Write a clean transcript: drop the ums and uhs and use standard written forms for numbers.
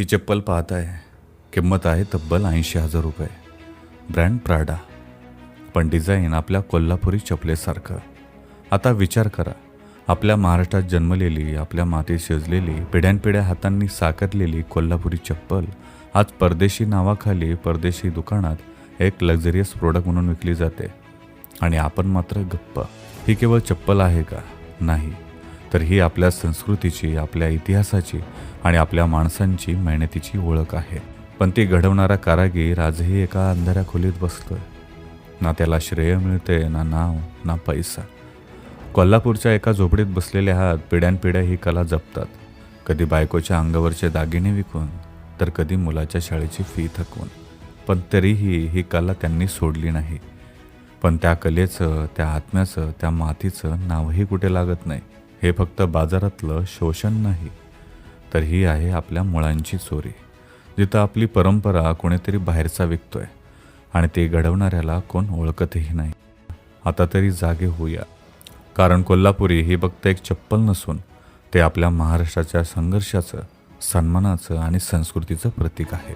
ही चप्पल पाहताय, किंमत आहे तब्बल 80,000 रुपये. ब्रँड प्राडा, पण डिझाईन आपल्या कोल्हापुरी चपलेसारखं. आता विचार करा, आपल्या महाराष्ट्रात जन्मलेली, आपल्या मातीत शिजलेली, पिढ्यानपिढ्या हातांनी साकारलेली कोल्हापुरी चप्पल आज परदेशी नावाखाली परदेशी दुकानात एक लक्झरियस प्रोडक्ट म्हणून विकली जाते. आणि आपण मात्र गप्प. ही केवळ चप्पल आहे का? नाही, तर ही आपल्या संस्कृतीची, आपल्या इतिहासाची आणि आपल्या माणसांची मेहनतीची ओळख आहे. पण ती घडवणारा कारागीर आजही एका अंधाऱ्या खोलीत बसतोय. ना त्याला श्रेय मिळते, ना नाव, ना पैसा. कोल्हापूरच्या एका झोपडीत बसलेले हात पिढ्यानपिढ्या ही कला जपतात. कधी बायकोच्या अंगावरचे दागिने विकून, तर कधी मुलाच्या शाळेची फी थकवून. पण तरीही ही कला त्यांनी सोडली नाही. पण त्या कलेचं, त्या आत्म्याचं, त्या मातीचं नावही कुठे लागत नाही. हे फक्त बाजारातलं शोषण नाही, तर ही आहे आपल्या मुळांची चोरी. जिथं आपली परंपरा कोणीतरी बाहेरचा विकतोय आणि ते घडवणाऱ्याला कोण ओळखतही नाही. आता तरी जागे होऊया, कारण कोल्हापुरी ही फक्त एक चप्पल नसून ते आपल्या महाराष्ट्राच्या संघर्षाचं, सन्मानाचं आणि संस्कृतीचं प्रतीक आहे.